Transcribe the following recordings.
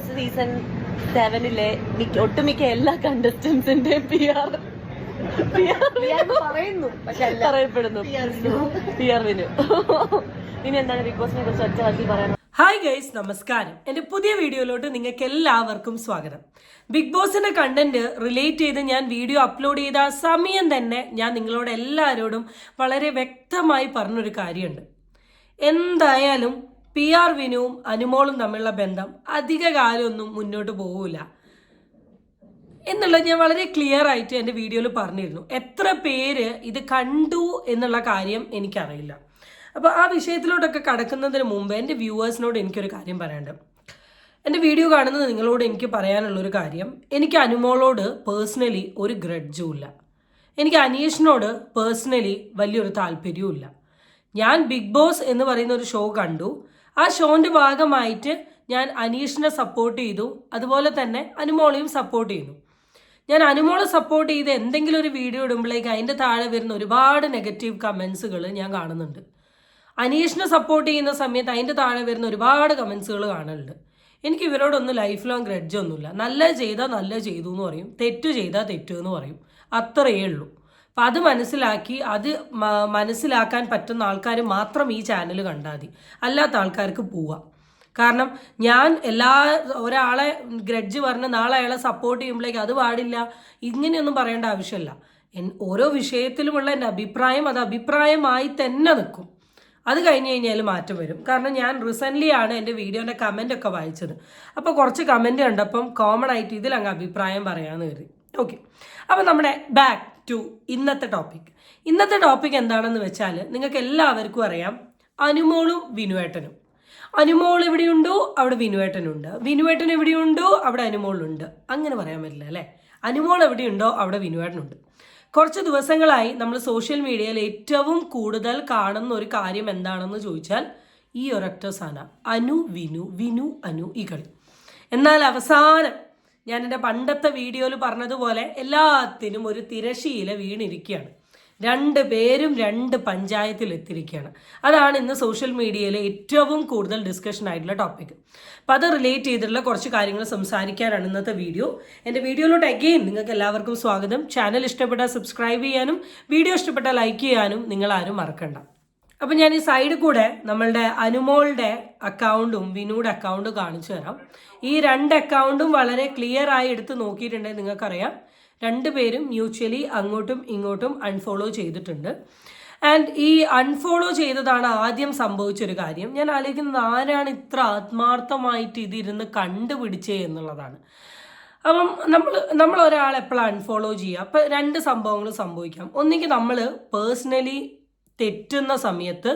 Season 7-ലെ ഒട്ടുമിക്ക എല്ലാ കണ്ടസ്റ്റൻസിന്റെ പറയുന്നു പറയപ്പെടുന്നു PR വിനു. ഇനി എന്താണ് ബിഗ് ബോസിനെ കുറിച്ച് ഒറ്റ പറയാൻ? ഹായ് ഗൈസ്, നമസ്കാരം. എൻ്റെ പുതിയ വീഡിയോയിലോട്ട് നിങ്ങൾക്ക് എല്ലാവർക്കും സ്വാഗതം. ബിഗ് ബോസിന്റെ കണ്ടന്റ് റിലേറ്റ് ചെയ്ത് ഞാൻ വീഡിയോ അപ്ലോഡ് ചെയ്ത സമയം തന്നെ ഞാൻ നിങ്ങളോട് എല്ലാവരോടും വളരെ വ്യക്തമായി പറഞ്ഞൊരു കാര്യമുണ്ട്. എന്തായാലും PR വിനുവും അനുമോളും തമ്മിലുള്ള ബന്ധം അധിക കാലമൊന്നും മുന്നോട്ട് പോകില്ല എന്നുള്ളത് ഞാൻ വളരെ ക്ലിയർ ആയിട്ട് എൻ്റെ വീഡിയോയിൽ പറഞ്ഞിരുന്നു. എത്ര പേര് ഇത് കണ്ടു എന്നുള്ള കാര്യം എനിക്കറിയില്ല. അപ്പോൾ ആ വിഷയത്തിലോട്ടൊക്കെ കടക്കുന്നതിന് മുമ്പ് എൻ്റെ വ്യൂവേഴ്സിനോട് എനിക്കൊരു കാര്യം പറയാനുണ്ട്. എൻ്റെ വീഡിയോ കാണുന്നത് നിങ്ങളോട് എനിക്ക് പറയാനുള്ളൊരു കാര്യം, എനിക്ക് അനുമോളോട് പേഴ്സണലി ഒരു ഗ്രഡ്ജും ഇല്ല. എനിക്ക് അനീഷിനോട് പേഴ്സണലി വലിയൊരു താല്പര്യവും ഇല്ല. ഞാൻ ബിഗ് ബോസ് എന്ന് പറയുന്ന ഒരു ഷോ കണ്ടു. ആ ഷോൻ്റെ ഭാഗമായിട്ട് ഞാൻ അനീഷിനെ സപ്പോർട്ട് ചെയ്തു, അതുപോലെ തന്നെ അനുമോളെയും സപ്പോർട്ട് ചെയ്തു. ഞാൻ അനുമോളെ സപ്പോർട്ട് ചെയ്ത് എന്തെങ്കിലും ഒരു വീഡിയോ ഇടുമ്പോഴേക്ക് അതിൻ്റെ താഴെ വരുന്ന ഒരുപാട് നെഗറ്റീവ് കമൻസുകൾ ഞാൻ കാണുന്നുണ്ട്. അനീഷിനെ സപ്പോർട്ട് ചെയ്യുന്ന സമയത്ത് അതിൻ്റെ താഴെ വരുന്ന ഒരുപാട് കമൻസുകൾ കാണുന്നുണ്ട്. എനിക്ക് ഇവരോടൊന്നും ലൈഫ് ലോങ് ഗ്രഡ്ജൊന്നുമില്ല. നല്ലത് ചെയ്താൽ നല്ലത് ചെയ്തു എന്ന് പറയും, തെറ്റ് ചെയ്താൽ തെറ്റ് എന്ന് പറയും, അത്രയേ ഉള്ളൂ. അപ്പം അത് മനസ്സിലാക്കി അത് മനസ്സിലാക്കാൻ പറ്റുന്ന ആൾക്കാർ മാത്രം ഈ ചാനൽ കണ്ടാൽ മതി, അല്ലാത്ത ആൾക്കാർക്ക് പോവാം. കാരണം ഞാൻ ഒരാളെ ഗ്രഡ്ജ് പറഞ്ഞ് നാളെ അയാളെ സപ്പോർട്ട് ചെയ്യുമ്പോഴേക്ക് അത് പാടില്ല, ഇങ്ങനെയൊന്നും പറയേണ്ട ആവശ്യമില്ല. ഓരോ വിഷയത്തിലുമുള്ള എൻ്റെ അഭിപ്രായം അത് അഭിപ്രായമായി തന്നെ നിൽക്കും. അത് കഴിഞ്ഞ് കഴിഞ്ഞാൽ മാറ്റം വരും. കാരണം ഞാൻ റീസെൻ്റ്ലി ആണ് എൻ്റെ വീഡിയോൻ്റെ കമൻ്റൊക്കെ വായിച്ചത്. അപ്പോൾ കുറച്ച് കമൻറ്റ് കണ്ടപ്പം കോമൺ ആയിട്ട് ഇതിലങ്ങ് അഭിപ്രായം പറയാമെന്ന് കരുതി. ഓക്കെ, അപ്പോൾ നമ്മുടെ ബാക്ക് ടു ഇന്നത്തെ ടോപ്പിക്. ഇന്നത്തെ ടോപ്പിക് എന്താണെന്ന് വെച്ചാൽ നിങ്ങൾക്ക് എല്ലാവർക്കും അറിയാം, അനുമോളും വിനുവേട്ടനും. അനുമോൾ എവിടെയുണ്ടോ അവിടെ വിനുവേട്ടനുണ്ട്, വിനുവേട്ടൻ എവിടെയുണ്ടോ അവിടെ അനുമോളുണ്ട്. അങ്ങനെ പറയാൻ പറ്റില്ല അല്ലേ? അനുമോൾ എവിടെയുണ്ടോ അവിടെ വിനുവേട്ടനുണ്ട്. കുറച്ച് ദിവസങ്ങളായി നമ്മൾ സോഷ്യൽ മീഡിയയിൽ ഏറ്റവും കൂടുതൽ കാണുന്ന ഒരു കാര്യം എന്താണെന്ന് ചോദിച്ചാൽ ഈ ഒരൊറ്റ സാധനം, അനു വിനു, വിനു അനു, ഈ കളി. എന്നാൽ അവസാനം ഞാൻ എൻ്റെ പണ്ടത്തെ വീഡിയോയിൽ പറഞ്ഞതുപോലെ എല്ലാത്തിനും ഒരു തിരശീല വീണിരിക്കുകയാണ്. രണ്ട് പേരും രണ്ട് പഞ്ചായത്തിൽ എത്തിയിരിക്കുകയാണ്. അതാണ് ഇന്ന് സോഷ്യൽ മീഡിയയിലെ ഏറ്റവും കൂടുതൽ ഡിസ്കഷൻ ആയിട്ടുള്ള ടോപ്പിക്. അപ്പം അത് റിലേറ്റ് ചെയ്തിട്ടുള്ള കുറച്ച് കാര്യങ്ങൾ സംസാരിക്കാനാണ് ഇന്നത്തെ വീഡിയോ. എൻ്റെ വീഡിയോയിലോട്ട് അഗെയിൻ നിങ്ങൾക്ക് എല്ലാവർക്കും സ്വാഗതം. ചാനൽ ഇഷ്ടപ്പെട്ടാൽ സബ്സ്ക്രൈബ് ചെയ്യാനും വീഡിയോ ഇഷ്ടപ്പെട്ടാൽ ലൈക്ക് ചെയ്യാനും നിങ്ങളാരും മറക്കണ്ട. അപ്പം ഞാൻ ഈ സൈഡിൽ കൂടെ നമ്മളുടെ അനുമോളുടെ അക്കൗണ്ടും വിനുയുടെ അക്കൗണ്ടും കാണിച്ചു തരാം. ഈ രണ്ട് അക്കൗണ്ടും വളരെ ക്ലിയർ ആയി എടുത്ത് നോക്കിയിട്ടുണ്ടെങ്കിൽ നിങ്ങൾക്കറിയാം രണ്ടുപേരും മ്യൂച്വലി അങ്ങോട്ടും ഇങ്ങോട്ടും അൺഫോളോ ചെയ്തിട്ടുണ്ട്. ആൻഡ് ഈ അൺഫോളോ ചെയ്തതാണ് ആദ്യം സംഭവിച്ചൊരു കാര്യം. ഞാൻ ആലോചിക്കുന്നത് ആരാണ് ഇത്ര ആത്മാർത്ഥമായിട്ട് ഇതിരുന്ന് കണ്ടുപിടിച്ചേ എന്നുള്ളതാണ്. അപ്പം നമ്മൾ ഒരാളെ എപ്പോഴാണ് അൺഫോളോ ചെയ്യുക? അപ്പം രണ്ട് സംഭവങ്ങൾ സംഭവിക്കാം. ഒന്നെങ്കിൽ നമ്മൾ പേഴ്സണലി തെറ്റുന്ന സമയത്ത്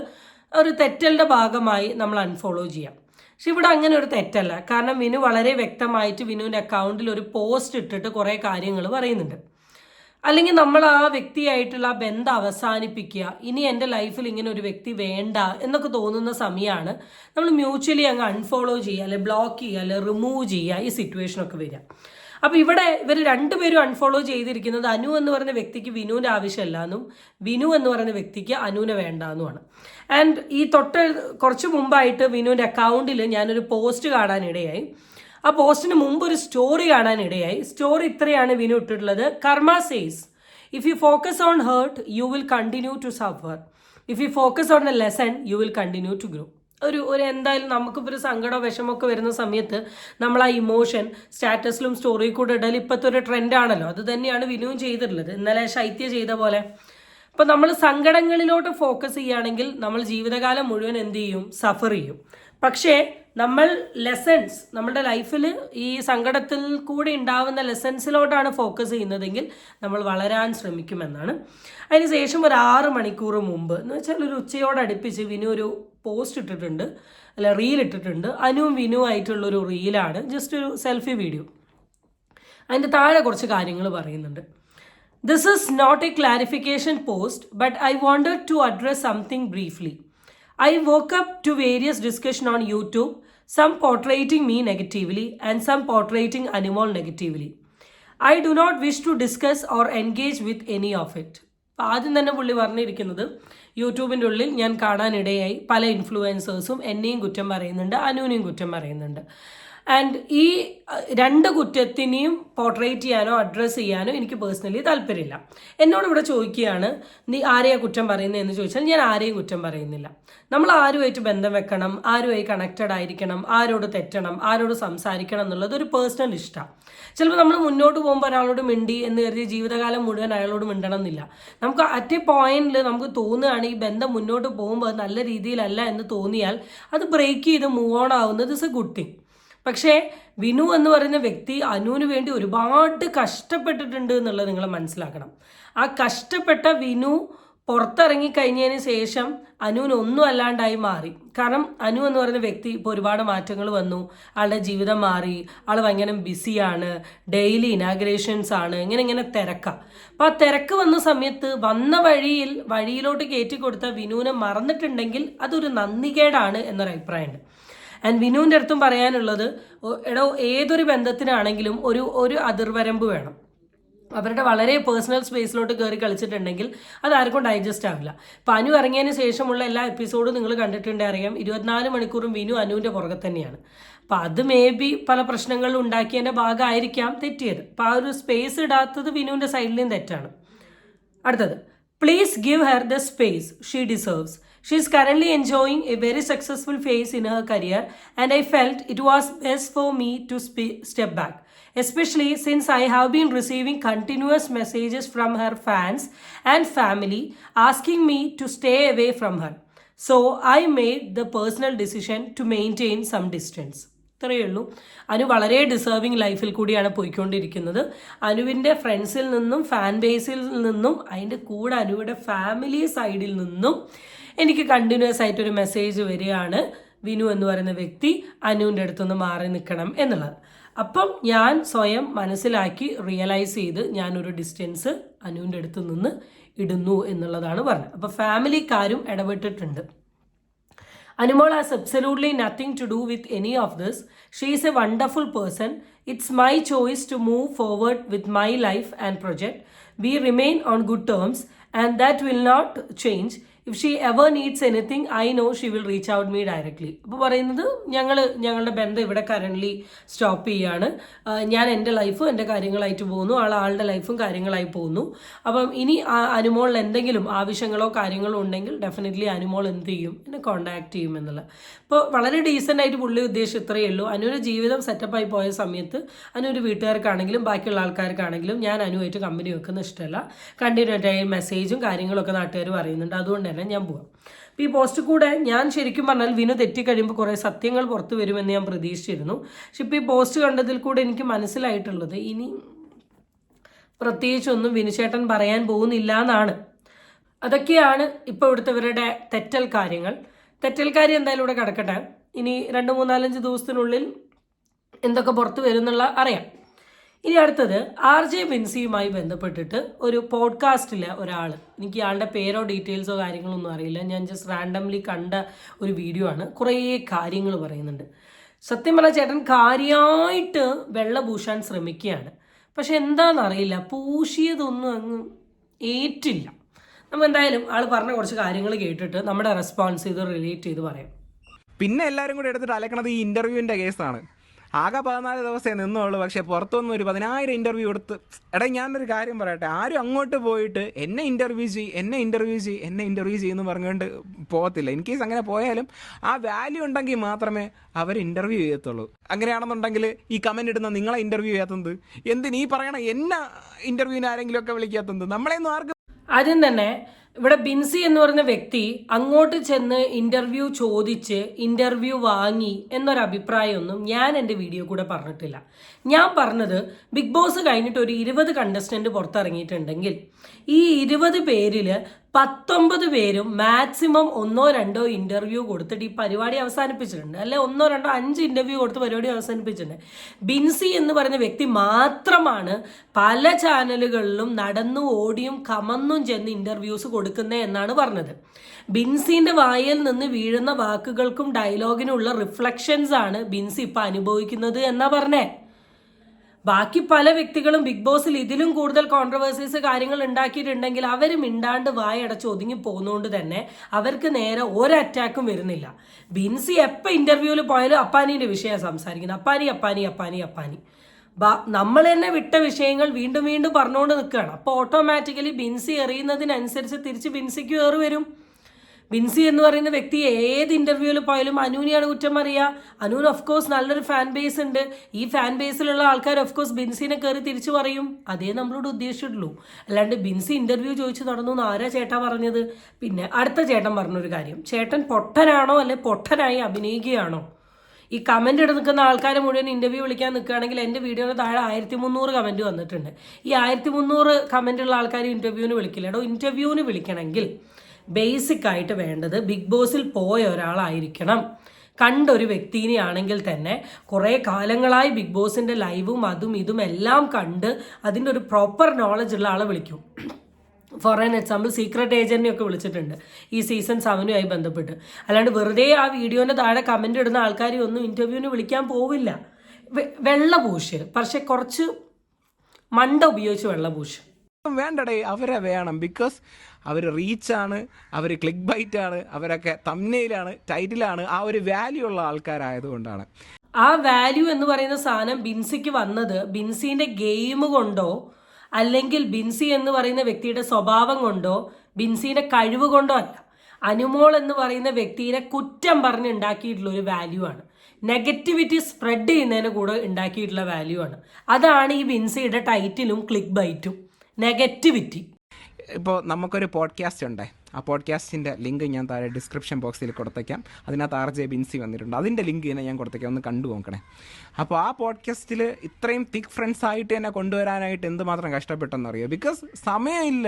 ഒരു തെറ്റലിൻ്റെ ഭാഗമായി നമ്മൾ അൺഫോളോ ചെയ്യാം. പക്ഷെ ഇവിടെ അങ്ങനെ ഒരു തെറ്റല്ല. കാരണം വിനു വളരെ വ്യക്തമായിട്ട് വിനുവിൻ്റെ അക്കൗണ്ടിൽ ഒരു പോസ്റ്റ് ഇട്ടിട്ട് കുറേ കാര്യങ്ങൾ പറയുന്നുണ്ട്. അല്ലെങ്കിൽ നമ്മൾ ആ വ്യക്തിയായിട്ടുള്ള ബന്ധം അവസാനിപ്പിക്കുക, ഇനി എൻ്റെ ലൈഫിൽ ഇങ്ങനെ ഒരു വ്യക്തി വേണ്ട എന്നൊക്കെ തോന്നുന്ന സമയമാണ് നമ്മൾ മ്യൂച്വലി അങ്ങ് അൺഫോളോ ചെയ്യുക, അല്ലെങ്കിൽ ബ്ലോക്ക് ചെയ്യുക, അല്ലെങ്കിൽ റിമൂവ് ചെയ്യുക, ഈ സിറ്റുവേഷനൊക്കെ വരിക. അപ്പോൾ ഇവിടെ ഇവർ രണ്ടുപേരും അൺഫോളോ ചെയ്തിരിക്കുന്നത് അനു എന്ന് പറയുന്ന വ്യക്തിക്ക് വിനുവിൻ്റെ ആവശ്യമില്ല എന്നും വിനു എന്ന് പറയുന്ന വ്യക്തിക്ക് അനുവിനെ വേണ്ട എന്നുമാണ്. ആൻഡ് ഈ കുറച്ച് മുമ്പായിട്ട് വിനുവിൻ്റെ അക്കൗണ്ടിൽ ഞാനൊരു പോസ്റ്റ് കാണാനിടയായി. ആ പോസ്റ്റിന് മുമ്പ് ഒരു സ്റ്റോറി കാണാനിടയായി. സ്റ്റോറി ഇത്രയാണ് വിനു ഇട്ടിട്ടുള്ളത്: karma says, if you focus on hurt you will continue to suffer, if you focus on a lesson you will continue to grow. ഒരു എന്തായാലും നമുക്കിപ്പോൾ ഒരു സങ്കടമോ വിഷമമൊക്കെ വരുന്ന സമയത്ത് നമ്മൾ ആ ഇമോഷൻ സ്റ്റാറ്റസിലും സ്റ്റോറിയിൽ കൂടെ ഇടൽ ഇപ്പോഴത്തെ ഒരു ട്രെൻഡാണല്ലോ. അത് തന്നെയാണ് വിനുവും ചെയ്തിട്ടുള്ളത്, ഇന്നലെ ശൈത്യ ചെയ്ത പോലെ. അപ്പോൾ നമ്മൾ സങ്കടങ്ങളിലോട്ട് ഫോക്കസ് ചെയ്യുകയാണെങ്കിൽ നമ്മൾ ജീവിതകാലം മുഴുവൻ എന്ത് ചെയ്യും? സഫർ ചെയ്യും. പക്ഷേ നമ്മൾ ലെസൺസ്, നമ്മുടെ ലൈഫിൽ ഈ സങ്കടത്തിൽ കൂടി ഉണ്ടാവുന്ന ലെസൺസിലോട്ടാണ് ഫോക്കസ് ചെയ്യുന്നതെങ്കിൽ നമ്മൾ വളരാൻ ശ്രമിക്കുമെന്നാണ്. അതിനുശേഷം ഒരു 6 മണിക്കൂർ മുമ്പ് എന്ന് വെച്ചാൽ ഒരു ഉച്ചയോടടുപ്പിച്ച് വിനു ഒരു പോസ്റ്റ് ഇട്ടിട്ടുണ്ട്, അല്ല റീൽ ഇട്ടിട്ടുണ്ട്. അനുവും വിനു ആയിട്ടുള്ളൊരു റീലാണ്, ജസ്റ്റ് ഒരു സെൽഫി വീഡിയോ. അതിൻ്റെ താഴെ കുറച്ച് കാര്യങ്ങൾ പറയുന്നുണ്ട്. This is not a clarification post, but I wanted to address something briefly. I woke up to various discussion on YouTube, some portraying me negatively and some portraying Animal negatively. I do not wish to discuss or engage with any of it. ആദ്യം തന്നെ പുള്ളി പറഞ്ഞിരിക്കുന്നത്, യൂട്യൂബിൻ്റെ ഉള്ളിൽ ഞാൻ കാണാനിടയായി പല ഇൻഫ്ലുവൻസേഴ്സും എന്നെയും കുറ്റം പറയുന്നുണ്ട്, അനുവിനെയും കുറ്റം പറയുന്നുണ്ട്. ആൻഡ് ഈ രണ്ട് കുറ്റത്തിനെയും പോർട്രേറ്റ് ചെയ്യാനോ അഡ്രസ്സ് ചെയ്യാനോ എനിക്ക് പേഴ്സണലി താല്പര്യമില്ല. എന്നോട് ഇവിടെ ചോദിക്കുകയാണ് നീ ആരെയാ കുറ്റം പറയുന്നത് എന്ന് ചോദിച്ചാൽ ഞാൻ ആരെയും കുറ്റം പറയുന്നില്ല. നമ്മൾ ആരുമായിട്ട് ബന്ധം വെക്കണം, ആരുമായി കണക്റ്റഡ് ആയിരിക്കണം, ആരോട് തെറ്റണം, ആരോട് സംസാരിക്കണം എന്നുള്ളത് ഒരു പേഴ്സണൽ ഇഷ്ടമാണ്. ചിലപ്പോൾ നമ്മൾ മുന്നോട്ട് പോകുമ്പോൾ ഒരാളോട് മിണ്ടി എന്ന് കരുതി ജീവിതകാലം മുഴുവൻ അയാളോട് മിണ്ടണം എന്നില്ല. നമുക്ക് അറ്റ് എ പോയിന്റിൽ നമുക്ക് തോന്നുകയാണ് ഈ ബന്ധം മുന്നോട്ട് പോകുമ്പോൾ നല്ല രീതിയിലല്ല എന്ന് തോന്നിയാൽ അത് ബ്രേക്ക് ചെയ്ത് മൂവ് ഓൺ ആവുന്നത് ഇസ് എ ഗുഡ് തിങ്. പക്ഷേ വിനു എന്ന് പറയുന്ന വ്യക്തി അനുവിന് വേണ്ടി ഒരുപാട് കഷ്ടപ്പെട്ടിട്ടുണ്ട് എന്നുള്ളത് നിങ്ങൾ മനസ്സിലാക്കണം. ആ കഷ്ടപ്പെട്ട വിനു പുറത്തിറങ്ങി കഴിഞ്ഞതിന് ശേഷം അനുവിന് ഒന്നും അല്ലാണ്ടായി മാറി. കാരണം അനു എന്ന് പറയുന്ന വ്യക്തി ഇപ്പോൾ ഒരുപാട് മാറ്റങ്ങൾ വന്നു, ആളുടെ ജീവിതം മാറി, ആൾ ഭയങ്കര ബിസിയാണ്, ഡെയിലി ഇനാഗ്രേഷൻസ് ആണ്, ഇങ്ങനെ തിരക്കാം. അപ്പം ആ തിരക്ക് വന്ന സമയത്ത് വന്ന വഴിയിലോട്ട് കയറ്റി കൊടുത്ത വിനുവിനെ മറന്നിട്ടുണ്ടെങ്കിൽ അതൊരു നന്ദികേടാണ് എന്നൊരു അഭിപ്രായമുണ്ട്. ആൻഡ് വിനുവിൻ്റെ അടുത്തും പറയാനുള്ളത്, എടോ ഏതൊരു ബന്ധത്തിനാണെങ്കിലും ഒരു അതിർവരമ്പ് വേണം. അവരുടെ വളരെ പേഴ്സണൽ സ്പേസിലോട്ട് കയറി കളിച്ചിട്ടുണ്ടെങ്കിൽ അത് ആർക്കും ഡൈജസ്റ്റ് ആവില്ല. ഇപ്പം അനു ഇറങ്ങിയതിന് ശേഷമുള്ള എല്ലാ എപ്പിസോഡും നിങ്ങൾ കണ്ടിട്ടുണ്ടെങ്കിൽ അറിയാം, 24 മണിക്കൂറും വിനു അനുവിൻ്റെ പുറകെ തന്നെയാണ്. അപ്പം അത് മേ ബി പല പ്രശ്നങ്ങളും ഉണ്ടാക്കിയതിൻ്റെ ഭാഗമായിരിക്കാം തെറ്റിയത്. അപ്പം ആ ഒരു സ്പേസ് ഇടാത്തത് വിനുവിൻ്റെ സൈഡിലും തെറ്റാണ്. അടുത്തത്, please give her the space she deserves. She is currently enjoying a very successful phase in her career, and I felt it was best for me to step back, especially since I have been receiving continuous messages from her fans and family asking me to stay away from her. So I made the personal decision to maintain some distance. ഇത്രയേ ഉള്ളൂ. അനു വളരെ deserving ലൈഫിൽ കൂടിയാണ് പോയിക്കൊണ്ടിരിക്കുന്നത്. അനുവിൻ്റെ ഫ്രണ്ട്സിൽ നിന്നും fan ബേസിൽ നിന്നും അതിൻ്റെ കൂടെ അനുവിൻ്റെ ഫാമിലി സൈഡിൽ നിന്നും എനിക്ക് കണ്ടിന്യൂസ് ആയിട്ടൊരു മെസ്സേജ് വരികയാണ്, വിനു എന്ന് പറയുന്ന വ്യക്തി അനുവിൻ്റെ അടുത്തുനിന്ന് മാറി നിൽക്കണം എന്നുള്ളത്. അപ്പം ഞാൻ സ്വയം മനസ്സിലാക്കി റിയലൈസ് ചെയ്ത് ഞാനൊരു ഡിസ്റ്റൻസ് അനുവിൻ്റെ അടുത്ത് നിന്ന് ഇടുന്നു എന്നുള്ളതാണ് പറഞ്ഞത്. അപ്പോൾ ഫാമിലിക്കാരും ഇടപെട്ടിട്ടുണ്ട്. Anumol has absolutely nothing to do with any of this. She is a wonderful person. It's my choice to move forward with my life and project. We remain on good terms and that will not change. If she ever needs anything, I know she will reach out me directly. അപ്പോൾ പറയുന്നത് ഞങ്ങളുടെ ബന്ധം ഇവിടെ currently stop ചെയ്യാണ്. ഞാൻ എൻ്റെ ലൈഫും എൻ്റെ കാര്യങ്ങളായിട്ട് പോകുന്നു, ആളുടെ ലൈഫും കാര്യങ്ങളായി പോകുന്നു. അപ്പം ഇനി അനുമോളിൽ എന്തെങ്കിലും ആവശ്യങ്ങളോ കാര്യങ്ങളോ ഉണ്ടെങ്കിൽ ഡെഫിനറ്റ്ലി അനുമോൾ എന്ത് ചെയ്യും, എന്നെ കോൺടാക്ട് ചെയ്യും എന്നുള്ളത്. അപ്പോൾ വളരെ ഡീസൻ്റ് ആയിട്ട് പുള്ളി ഉദ്ദേശം ഇത്രയേ ഉള്ളൂ. അനുവിൻ്റെ ജീവിതം സെറ്റപ്പായി പോയ സമയത്ത് അനുവിൻ്റെ വീട്ടുകാർക്കാണെങ്കിലും ബാക്കിയുള്ള ആൾക്കാർക്കാണെങ്കിലും ഞാൻ അനുവായിട്ട് കമ്പനി വെക്കുന്ന ഇഷ്ടമല്ല. കണ്ടിന്യൂറ്റി ആയി മെസ്സേജും കാര്യങ്ങളൊക്കെ നാട്ടുകാർ പറയുന്നുണ്ട്, അതുകൊണ്ട് തന്നെ ഞാൻ പോവാം. അപ്പോൾ ഈ പോസ്റ്റ് കൂടെ ഞാൻ ശരിക്കും പറഞ്ഞാൽ വിനു തെറ്റിക്കഴിയുമ്പോൾ കുറേ സത്യങ്ങൾ പുറത്തു വരുമെന്ന് ഞാൻ പ്രതീക്ഷിച്ചിരുന്നു. പക്ഷെ ഇപ്പോൾ ഈ പോസ്റ്റ് കണ്ടതിൽ കൂടെ എനിക്ക് മനസ്സിലായിട്ടുള്ളത് ഇനി പ്രത്യേകിച്ചൊന്നും വിനുചേട്ടൻ പറയാൻ പോകുന്നില്ല എന്നാണ്. അതൊക്കെയാണ് ഇപ്പോൾ ഇവിടുത്തെ ഇവരുടെ തെറ്റൽ കാര്യം എന്തായാലും ഇവിടെ കിടക്കട്ടെ. ഇനി 2-3-4-5 ദിവസത്തിനുള്ളിൽ എന്തൊക്കെ പുറത്ത് വരുന്നുള്ള അറിയാം. ഇനി അടുത്തത് RJ ബിൻസിയുമായി ബന്ധപ്പെട്ടിട്ട് ഒരു പോഡ്കാസ്റ്റിലെ ഒരാൾ, എനിക്ക് ഇയാളുടെ പേരോ ഡീറ്റെയിൽസോ കാര്യങ്ങളോ ഒന്നും അറിയില്ല, ഞാൻ ജസ്റ്റ് റാൻഡംലി കണ്ട ഒരു വീഡിയോ ആണ്. കുറേ കാര്യങ്ങൾ പറയുന്നുണ്ട്. സത്യം പറഞ്ഞാൽ ചേട്ടൻ കാര്യമായിട്ട് വെള്ള പൂശാൻ ശ്രമിക്കുകയാണ്. പക്ഷെ എന്താണെന്നറിയില്ല, പൂശിയതൊന്നും അങ്ങ് ഏറ്റില്ല. നമ്മൾ എന്തായാലും ആൾ പറഞ്ഞ കുറച്ച് കാര്യങ്ങൾ കേട്ടിട്ട് നമ്മുടെ റെസ്പോൺസ് ഇത് റിലേറ്റ് ചെയ്ത് പറയാം. പിന്നെ എല്ലാവരും കൂടി എടുത്തിട്ട് അലക്കണത് ഈ ഇൻ്റർവ്യൂവിൻ്റെ കേസാണ്. ആകെ 14 ദിവസമേ നിന്നുള്ളൂ, പക്ഷേ പുറത്തുനിന്ന് ഒരു 10,000 ഇൻ്റർവ്യൂ കൊടുത്ത്. ഞാനൊരു കാര്യം പറയട്ടെ, ആരും അങ്ങോട്ട് പോയിട്ട് എന്നെ ഇൻ്റർവ്യൂ ചെയ്യുമെന്ന് പറഞ്ഞുകൊണ്ട് പോകത്തില്ല. ഇൻ കേസ് അങ്ങനെ പോയാലും ആ വാല്യൂ ഉണ്ടെങ്കിൽ മാത്രമേ അവർ ഇൻ്റർവ്യൂ ചെയ്യത്തുള്ളൂ. അങ്ങനെയാണെന്നുണ്ടെങ്കിൽ ഈ കമൻ്റ് ഇടുന്ന നിങ്ങളെ ഇൻ്റർവ്യൂ ചെയ്യാത്തത് എന്തിന്? ഈ പറയണ എന്നെ ഇൻ്റർവ്യൂവിന് ആരെങ്കിലും ഒക്കെ വിളിക്കാത്തത്? നമ്മളെയൊന്നും ആർക്കും. ആദ്യം തന്നെ ഇവിടെ ബിൻസി എന്ന് പറയുന്ന വ്യക്തി അങ്ങോട്ട് ചെന്ന് ഇന്റർവ്യൂ ചോദിച്ച് ഇന്റർവ്യൂ വാങ്ങി എന്നൊരു അഭിപ്രായമൊന്നും ഞാൻ എൻ്റെ വീഡിയോ കൂടെ പറഞ്ഞിട്ടില്ല. ഞാൻ പറഞ്ഞത് ബിഗ് ബോസ് കഴിഞ്ഞിട്ട് ഒരു 20 കണ്ടസ്റ്റന്റ് പുറത്തിറങ്ങിയിട്ടുണ്ടെങ്കിൽ ഈ 20 പേരിൽ 19 പേരും മാക്സിമം 1-2 ഇൻ്റർവ്യൂ കൊടുത്തിട്ട് ഈ പരിപാടി അവസാനിപ്പിച്ചിട്ടുണ്ട്. അല്ലെ 1-2 5 ഇൻ്റർവ്യൂ കൊടുത്ത് പരിപാടി അവസാനിപ്പിച്ചിട്ടുണ്ട്. ബിൻസി എന്ന് പറയുന്ന വ്യക്തി മാത്രമാണ് പല ചാനലുകളിലും നടന്നു ഓടിയും കമന്നും ചെന്ന് ഇൻ്റർവ്യൂസ് കൊടുക്കുന്നത് എന്നാണ് പറഞ്ഞത്. ബിൻസിന്റെ വായിൽ നിന്ന് വീഴുന്ന വാക്കുകൾക്കും ഡയലോഗിനുള്ള റിഫ്ലക്ഷൻസ് ആണ് ബിൻസി ഇപ്പം അനുഭവിക്കുന്നത് എന്നാ പറഞ്ഞേ. ബാക്കി പല വ്യക്തികളും ബിഗ് ബോസിൽ ഇതിലും കൂടുതൽ കോൺട്രവേഴ്സീസ് കാര്യങ്ങൾ ഉണ്ടാക്കിയിട്ടുണ്ടെങ്കിൽ അവർ മിണ്ടാണ്ട് വായടച്ച് ഒതുങ്ങി പോകുന്നതുകൊണ്ട് തന്നെ അവർക്ക് നേരെ ഒരു അറ്റാക്കും വരുന്നില്ല. ബിൻസി എപ്പോൾ ഇന്റർവ്യൂവിൽ പോയാലും അപ്പാനീൻ്റെ വിഷയം സംസാരിക്കുന്നത്, അപ്പാനി. നമ്മൾ തന്നെ വിട്ട വിഷയങ്ങൾ വീണ്ടും വീണ്ടും പറഞ്ഞുകൊണ്ട് നിൽക്കുകയാണ്. അപ്പോൾ ഓട്ടോമാറ്റിക്കലി ബിൻസി എറിയുന്നതിനനുസരിച്ച് തിരിച്ച് ബിൻസിക്ക് കയറി വരും. ബിൻസി എന്ന് പറയുന്ന വ്യക്തി ഏത് ഇന്റർവ്യൂവിൽ പോയാലും അനുവിനെയാണ് കുറ്റം പറയുക. അനുവിന് ഓഫ്കോഴ്സ് നല്ലൊരു ഫാൻ ബേസ് ഉണ്ട്. ഈ ഫാൻ ബേസിലുള്ള ആൾക്കാർ ഓഫ്കോഴ്സ് ബിൻസിനെ കയറി തിരിച്ചു പറയും. അതേ നമ്മളോട് ഉദ്ദേശിച്ചിട്ടുള്ളൂ. അല്ലാണ്ട് ബിൻസി ഇന്റർവ്യൂ ചോദിച്ചു നടന്നു എന്ന് ആരാ ചേട്ടാ പറഞ്ഞത്? പിന്നെ അടുത്ത ചേട്ടൻ പറഞ്ഞൊരു കാര്യം, ചേട്ടൻ പൊട്ടനാണോ അല്ലെ പൊട്ടനായി അഭിനയിക്കുകയാണോ? ഈ കമന്റ് ഇട്ട് നിൽക്കുന്ന ആൾക്കാരെ മുഴുവൻ ഇന്റർവ്യൂ വിളിക്കാൻ നിൽക്കുകയാണെങ്കിൽ എൻ്റെ വീഡിയോയുടെ താഴെ 1300 കമന്റ് വന്നിട്ടുണ്ട്. ഈ 1300 കമന്റുള്ള ആൾക്കാർ ഇന്റർവ്യൂവിന് വിളിക്കില്ല. കേട്ടോ, ഇന്റർവ്യൂവിന് വിളിക്കണമെങ്കിൽ ബേസിക് ആയിട്ട് വേണ്ടത് ബിഗ് ബോസിൽ പോയ ഒരാളായിരിക്കണം. കണ്ടൊരു വ്യക്തിനെ ആണെങ്കിൽ തന്നെ കുറേ കാലങ്ങളായി ബിഗ് ബോസിൻ്റെ ലൈവും അതും ഇതും എല്ലാം കണ്ട് അതിൻ്റെ ഒരു പ്രോപ്പർ നോളജ് ഉള്ള ആളെ വിളിക്കും. ഫോർ ആൻ എക്സാമ്പിൾ സീക്രട്ട് ഏജന്റിനെ ഒക്കെ വിളിച്ചിട്ടുണ്ട് ഈ സീസൺ 7 ബന്ധപ്പെട്ട്. അല്ലാണ്ട് വെറുതെ ആ വീഡിയോൻ്റെ താഴെ കമൻ്റ് ഇടുന്ന ആൾക്കാരെ ഒന്നും ഇൻ്റർവ്യൂവിന് വിളിക്കാൻ പോവില്ല. വെള്ള പൂശ്, പക്ഷെ കുറച്ച് മണ്ട ഉപയോഗിച്ച് വെള്ള പൂശ് വേണ്ടടേ, അവരെ വേണം. ബിക്കോസ് അവർ റീച്ചാണ്, അവർ ക്ലിക്ക് ബൈറ്റ് ആണ്, അവരൊക്കെ തംബ്നെയിലാണ്, ടൈറ്റിലാണ്, ആ ഒരു വാല്യൂ ഉള്ള ആൾക്കാരായതുകൊണ്ടാണ്. ആ വാല്യൂ എന്ന് പറയുന്ന സാധനം ബിൻസിക്ക് വന്നത് ബിൻസിന്റെ ഗെയിം കൊണ്ടോ അല്ലെങ്കിൽ ബിൻസി എന്ന് പറയുന്ന വ്യക്തിയുടെ സ്വഭാവം കൊണ്ടോ ബിൻസിന്റെ കഴിവ് കൊണ്ടോ അല്ല. അനുമോൾ എന്ന് പറയുന്ന വ്യക്തിയെ കുറ്റം പറഞ്ഞ് ഉണ്ടാക്കിയിട്ടുള്ള ഒരു വാല്യൂ ആണ്. നെഗറ്റിവിറ്റി സ്പ്രെഡ് ചെയ്യുന്നതിന് കൂടെ ഉണ്ടാക്കിയിട്ടുള്ള വാല്യൂ ആണ്. അതാണ് ഈ ബിൻസിയുടെ ടൈറ്റിലും ക്ലിക്ക് ബൈറ്റും, നെഗറ്റിവിറ്റി. ഇപ്പോൾ നമുക്കൊരു പോഡ്കാസ്റ്റ് ഉണ്ട്. ആ പോഡ്കാസ്റ്റിൻ്റെ ലിങ്ക് ഞാൻ താഴെ ഡിസ്ക്രിപ്ഷൻ ബോക്സിൽ കൊടുത്തേക്കാം. അതിനകത്ത് RJ ബിൻസി വന്നിട്ടുണ്ട്. അതിൻ്റെ ലിങ്ക് തന്നെ ഞാൻ കൊടുത്തേക്കാം, ഒന്ന് കണ്ടു നോക്കണേ. അപ്പോൾ ആ പോഡ്കാസ്റ്റിൽ ഇത്രയും തിക്ക് ഫ്രണ്ട്സ് ആയിട്ട് എന്നെ കൊണ്ടുവരാനായിട്ട് എന്തുമാത്രം കഷ്ടപ്പെട്ടെന്നറിയോ? ബിക്കോസ് സമയമില്ല.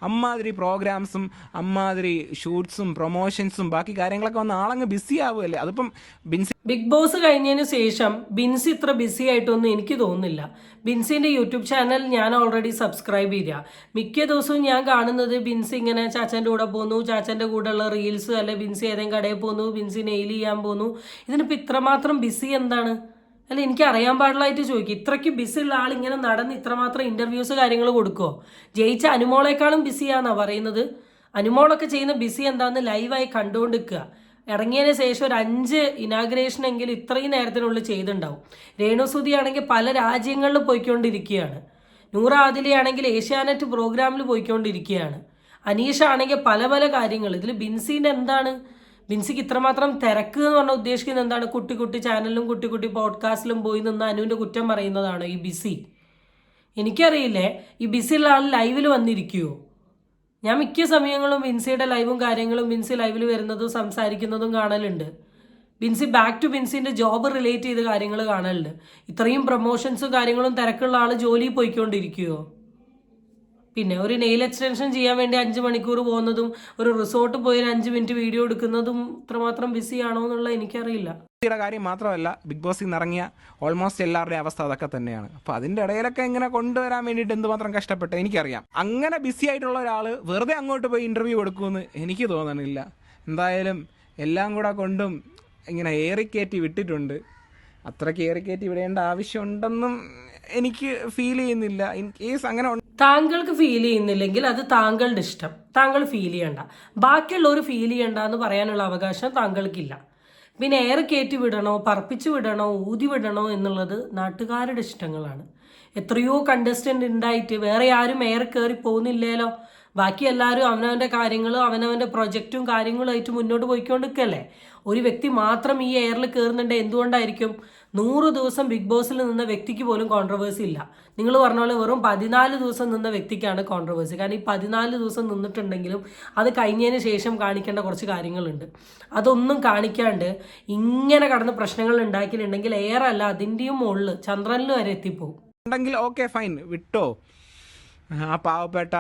അമ്മാതിരി പ്രോഗ്രാംസും അമ്മാതിരി ഷൂട്ട്സും പ്രൊമോഷൻസും ബാക്കി കാര്യങ്ങളൊക്കെ വന്ന് ആളങ്ങ് ബിസി ആവുമല്ലേ. അതിപ്പം ബിൻസി ബിഗ് ബോസ് കഴിഞ്ഞതിന് ശേഷം ബിൻസി ഇത്ര ബിസി ആയിട്ടൊന്നും എനിക്ക് തോന്നുന്നില്ല. ബിൻസിന്റെ യൂട്യൂബ് ചാനൽ ഞാൻ ഓൾറെഡി സബ്സ്ക്രൈബ് ചെയ്യുക. മിക്ക ദിവസവും ഞാൻ കാണുന്നത് ബിൻസി ഇങ്ങനെ ചാച്ചൻ്റെ കൂടെ പോകുന്നു, ചാച്ചൻ്റെ കൂടെയുള്ള റീൽസ്, അല്ലെ ബിൻസി ഏതെങ്കിലും കടയിൽ പോകുന്നു, ബിൻസി നെയിൽ ചെയ്യാൻ പോകുന്നു. ഇതിനിപ്പോൾ ഇത്രമാത്രം ബിസി എന്താണ്? അല്ല, എനിക്ക് അറിയാൻ പാടില്ലായിട്ട് ചോദിക്കും. ഇത്രയ്ക്ക് ബിസി ഉള്ള ആൾ ഇങ്ങനെ നടന്ന് ഇത്രമാത്രം ഇന്റർവ്യൂസ് കാര്യങ്ങൾ കൊടുക്കുമോ? ജയിച്ച അനുമോളേക്കാളും ബിസിയാണെന്നാണ് പറയുന്നത്. അനുമോളൊക്കെ ചെയ്യുന്ന ബിസി എന്താണെന്ന് ലൈവായി കണ്ടുകൊണ്ടിരിക്കുക. ഇറങ്ങിയതിന് ശേഷം ഒരു 5 ഇനാഗ്രേഷൻ എങ്കിലും ഇത്രയും നേരത്തിനുള്ളിൽ ചെയ്തിട്ടുണ്ടാവും. രേണുസുതി ആണെങ്കിൽ പല രാജ്യങ്ങളിൽ പോയിക്കൊണ്ടിരിക്കുകയാണ്. നൂറ ആദിലയാണെങ്കിൽ ഏഷ്യാനെറ്റ് പ്രോഗ്രാമിൽ പോയിക്കൊണ്ടിരിക്കുകയാണ്. അനീഷ ആണെങ്കിൽ പല പല കാര്യങ്ങൾ. ഇതിൽ ബിൻസിൻ്റെ എന്താണ്? ബിൻസിക്ക് ഇത്രമാത്രം തിരക്ക് എന്ന് പറഞ്ഞാൽ ഉദ്ദേശിക്കുന്നത് എന്താണ്? കുട്ടി ചാനലിലും കുട്ടി പോഡ്കാസ്റ്റിലും പോയി നിന്ന് അനുവിൻ്റെ കുറ്റം പറയുന്നതാണോ ഈ ബിസി? എനിക്കറിയില്ലേ, ഈ ബിസിയുള്ള ആൾ ലൈവിൽ വന്നിരിക്കുമോ? ഞാൻ മിക്ക സമയങ്ങളും ബിൻസിയുടെ ലൈവും കാര്യങ്ങളും ബിൻസി ലൈവിൽ വരുന്നതും സംസാരിക്കുന്നതും കാണലുണ്ട്. ബിൻസി ബാക്ക് ടു ബിൻസിന്റെ ജോബ് റിലേറ്റ് ചെയ്ത കാര്യങ്ങൾ കാണലുണ്ട്. ഇത്രയും പ്രൊമോഷൻസും കാര്യങ്ങളും തിരക്കുള്ള ആൾ ജോലിയിൽ പോയിക്കൊണ്ടിരിക്കുമോ? പിന്നെ ഒരു നെയിൽ എക്സ്റ്റൻഷൻ ചെയ്യാൻ വേണ്ടി 5 മണിക്കൂർ പോകുന്നതും ഒരു റിസോർട്ട് പോയി 5 മിനിറ്റ് വീഡിയോ എടുക്കുന്നതും ഇത്രമാത്രം ബിസി ആണോ എന്നുള്ള എനിക്കറിയില്ല. കാര്യം മാത്രമല്ല, ബിഗ് ബോസിൽ നിന്ന് ഇറങ്ങിയ ഓൾമോസ്റ്റ് എല്ലാവരുടെയും അവസ്ഥ അതൊക്കെ തന്നെയാണ്. അപ്പോൾ അതിൻ്റെ ഇടയിലൊക്കെ ഇങ്ങനെ കൊണ്ടുവരാൻ വേണ്ടിയിട്ട് എന്തുമാത്രം കഷ്ടപ്പെട്ട് എനിക്കറിയാം. അങ്ങനെ ബിസി ആയിട്ടുള്ള ഒരാൾ വെറുതെ അങ്ങോട്ട് പോയി ഇൻ്റർവ്യൂ കൊടുക്കുമെന്ന് എനിക്ക് തോന്നണില്ല. എന്തായാലും എല്ലാം കൂടെ കൊണ്ടും ഇങ്ങനെ ഏറിക്കയറ്റി വിട്ടിട്ടുണ്ട്. അത്രയ്ക്ക് ഏറിക്കയറ്റി വിടേണ്ട ആവശ്യമുണ്ടെന്നും എനിക്ക് ഫീൽ ചെയ്യുന്നില്ല. ഇൻ കേസ് അങ്ങനെ താങ്കൾക്ക് ഫീൽ ചെയ്യുന്നില്ലെങ്കിൽ അത് താങ്കളുടെ ഇഷ്ടം, താങ്കൾ ഫീൽ ചെയ്യണ്ട. ബാക്കിയുള്ളവർ ഫീൽ ചെയ്യണ്ട എന്ന് പറയാനുള്ള അവകാശം താങ്കൾക്കില്ല. പിന്നെ എയർ കയറ്റി വിടണോ, പറപ്പിച്ച് വിടണോ, ഊതി വിടണോ എന്നുള്ളത് നാട്ടുകാരുടെ ഇഷ്ടങ്ങളാണ്. എത്രയോ കണ്ടസ്റ്റന്റ് ഉണ്ടായിട്ട് വേറെ ആരും എയർ കയറി പോകുന്നില്ലല്ലോ. ബാക്കി എല്ലാവരും അവനവൻ്റെ കാര്യങ്ങളും അവനവൻ്റെ പ്രൊജക്റ്റും കാര്യങ്ങളുമായിട്ട് മുന്നോട്ട് പോയിക്കൊണ്ടിരിക്കുകയല്ലേ. ഒരു വ്യക്തി മാത്രം ഈ എയറിൽ കയറുന്നുണ്ട്. എന്തുകൊണ്ടായിരിക്കും? 100 ദിവസം ബിഗ് ബോസിൽ നിന്ന വ്യക്തിക്ക് പോലും കോൺട്രവേഴ്സി ഇല്ല. നിങ്ങൾ പറഞ്ഞ പോലെ വെറും 14 ദിവസം നിന്ന വ്യക്തിക്കാണ് കോൺട്രവേഴ്സി. കാരണം ഈ 14 ദിവസം നിന്നിട്ടുണ്ടെങ്കിലും അത് കഴിഞ്ഞതിന് ശേഷം കാണിക്കേണ്ട കുറച്ച് കാര്യങ്ങളുണ്ട്. അതൊന്നും കാണിക്കാണ്ട് ഇങ്ങനെ കടന്ന് പ്രശ്നങ്ങൾ ഉണ്ടാക്കിയിട്ടുണ്ടെങ്കിൽ എയർ അല്ല അതിൻ്റെയും മുകളിൽ ചന്ദ്രനിൽ വരെ എത്തിപ്പോവും. ഉണ്ടെങ്കിൽ ഓക്കെ ഫൈൻ, വിട്ടോ. ആ പാവപ്പെട്ട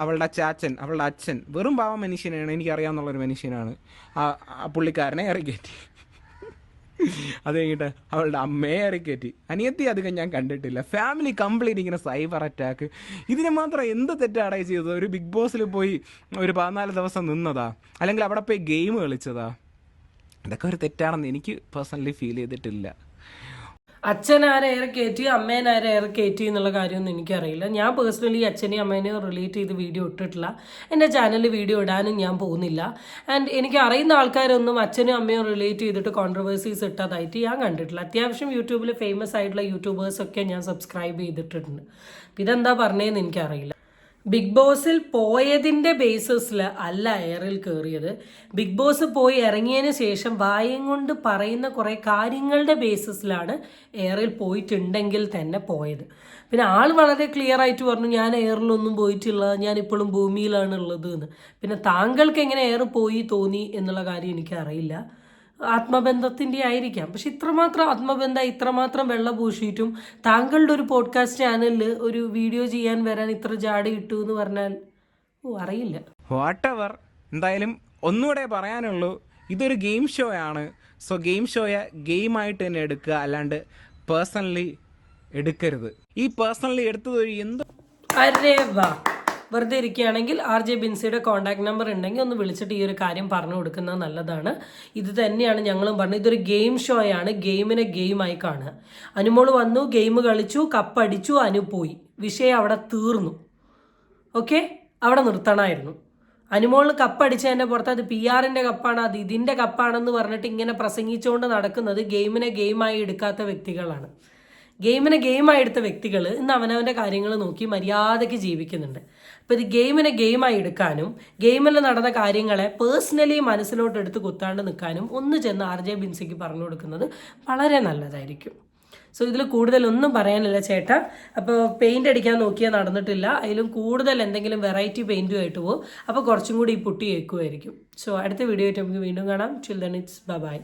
അവളുടെ ചാച്ചൻ, അവളുടെ അച്ഛൻ വെറും പാവ മനുഷ്യനാണ്, എനിക്കറിയാവുന്നുള്ളൊരു മനുഷ്യനാണ്. ആ പുള്ളിക്കാരനെ ഇറക്കറ്റി. അത് കഴിഞ്ഞിട്ട് അവളുടെ അമ്മയെ ഇറക്കറ്റി. അനിയത്തി അധികം ഞാൻ കണ്ടിട്ടില്ല. ഫാമിലി കംപ്ലീറ്റ് ഇങ്ങനെ സൈബർ അറ്റാക്ക്. ഇതിന് മാത്രം എന്ത് തെറ്റാണ് ചെയ്തത്? ഒരു ബിഗ് ബോസിൽ പോയി ഒരു 14 ദിവസം നിന്നതാ, അല്ലെങ്കിൽ അവിടെ പോയി ഗെയിം കളിച്ചതാ? ഇതൊക്കെ ഒരു തെറ്റാണെന്ന് എനിക്ക് പേഴ്സണലി ഫീൽ ചെയ്തിട്ടില്ല. അച്ഛൻ ആരെ ഏറെ കയറ്റി അമ്മേനെ ആരെ ഏറെ കയറ്റി എന്നുള്ള കാര്യമൊന്നും എനിക്കറിയില്ല. ഞാൻ പേഴ്സണലി അച്ഛനെയും അമ്മേനെയും റിലേറ്റ് ചെയ്ത് വീഡിയോ ഇട്ടിട്ടില്ല. എൻ്റെ ചാനലിൽ വീഡിയോ ഇടാനും ഞാൻ പോകുന്നില്ല. ആൻഡ് എനിക്ക് അറിയുന്ന ആൾക്കാരൊന്നും അച്ഛനും അമ്മയും റിലേറ്റ് ചെയ്തിട്ട് കോൺട്രവേഴ്സീസ് ഇട്ടതായിട്ട് ഞാൻ കണ്ടിട്ടില്ല. അത്യാവശ്യം യൂട്യൂബിൽ ഫേമസ് ആയിട്ടുള്ള യൂട്യൂബേഴ്സൊക്കെ ഞാൻ സബ്സ്ക്രൈബ് ചെയ്തിട്ടുണ്ട്. ഇതെന്താ പറഞ്ഞതെന്ന് എനിക്കറിയില്ല. ബിഗ് ബോസിൽ പോയതിൻ്റെ ബേസിസിൽ അല്ല എയറിൽ കയറിയത്. ബിഗ് ബോസ് പോയി ഇറങ്ങിയതിന് ശേഷം വായം കൊണ്ട് പറയുന്ന കുറേ കാര്യങ്ങളുടെ ബേസിസിലാണ് എയറിൽ പോയിട്ടുണ്ടെങ്കിൽ തന്നെ പോയത്. പിന്നെ ആൾ വളരെ ക്ലിയർ ആയിട്ട് പറഞ്ഞു, ഞാൻ എയറിലൊന്നും പോയിട്ടില്ല, ഞാൻ ഇപ്പോഴും ഭൂമിയിലാണ് ഉള്ളത് എന്ന്. പിന്നെ താങ്കൾക്ക് എങ്ങനെ എയർ പോയി തോന്നി എന്നുള്ള കാര്യം എനിക്കറിയില്ല. ആത്മബന്ധത്തിൻ്റെ ആയിരിക്കാം. പക്ഷെ ഇത്രമാത്രം ആത്മബന്ധം, ഇത്രമാത്രം വെള്ളം പൂശിയിട്ടും താങ്കളുടെ ഒരു പോഡ്കാസ്റ്റ് ചാനലിൽ ഒരു വീഡിയോ ചെയ്യാൻ വരാൻ ഇത്ര ജാടി ഇട്ടു എന്ന് പറഞ്ഞാൽ അറിയില്ല. വാട്ടെവർ, എന്തായാലും ഒന്നുകൂടെ പറയാനുള്ളൂ, ഇതൊരു ഗെയിം ഷോ ആണ്. സോ ഗെയിം ഷോയെ ഗെയിമായിട്ട് തന്നെ എടുക്കുക, അല്ലാണ്ട് പേഴ്സണലി എടുക്കരുത്. ഈ പേഴ്സണലി എടുത്തത് ഒരു എന്തോ അരേ വാ. വെറുതെ ഇരിക്കുകയാണെങ്കിൽ RJ ബിൻസിയുടെ കോൺടാക്ട് നമ്പർ ഉണ്ടെങ്കിൽ ഒന്ന് വിളിച്ചിട്ട് ഈ ഒരു കാര്യം പറഞ്ഞു കൊടുക്കുന്നത് നല്ലതാണ്. ഇത് തന്നെയാണ് ഞങ്ങളും പറഞ്ഞത്. ഇതൊരു ഗെയിം ഷോയാണ്, ഗെയിമിനെ ഗെയിമായി കാണുക. അനുമോള് വന്നു, ഗെയിം കളിച്ചു, കപ്പടിച്ചു, അനു പോയി, വിഷയം അവിടെ തീർന്നു. ഓക്കെ, അവിടെ നിർത്തണമായിരുന്നു. അനുമോളിന് കപ്പടിച്ചതിൻ്റെ പുറത്ത് അത് PR-ൻ്റെ കപ്പാണ്, അത് ഇതിൻ്റെ കപ്പാണെന്ന് പറഞ്ഞിട്ട് ഇങ്ങനെ പ്രസംഗിച്ചുകൊണ്ട് നടക്കുന്നത് ഗെയിമിനെ ഗെയിമായി എടുക്കാത്ത വ്യക്തികളാണ്. ഗെയിമിനെ ഗെയിമായി എടുത്ത വ്യക്തികൾ ഇന്ന് അവനവൻ്റെ കാര്യങ്ങൾ നോക്കി മര്യാദയ്ക്ക് ജീവിക്കുന്നുണ്ട്. അപ്പോൾ ഇത് ഗെയിമിനെ ഗെയിമായി എടുക്കാനും ഗെയിമിൽ നടന്ന കാര്യങ്ങളെ പേഴ്സണലി മനസ്സിലോട്ട് എടുത്ത് കുത്താണ്ട് നിൽക്കാനും ഒന്ന് ചെന്ന് RJ ബിൻസിക്ക് പറഞ്ഞു കൊടുക്കുന്നത് വളരെ നല്ലതായിരിക്കും. സോ ഇതിൽ കൂടുതലൊന്നും പറയാനില്ല ചേട്ടാ. അപ്പോൾ പെയിൻ്റ് അടിക്കാൻ നോക്കിയാൽ നടന്നിട്ടില്ല. അതിലും കൂടുതൽ എന്തെങ്കിലും വെറൈറ്റി പെയിൻറ്റുമായിട്ട് പോകും. അപ്പോൾ കുറച്ചും കൂടി ഈ പുട്ടി കേൾക്കുമായിരിക്കും. സോ അടുത്ത വീഡിയോ ആയിട്ട് നമുക്ക് വീണ്ടും കാണാം. Till then it's by.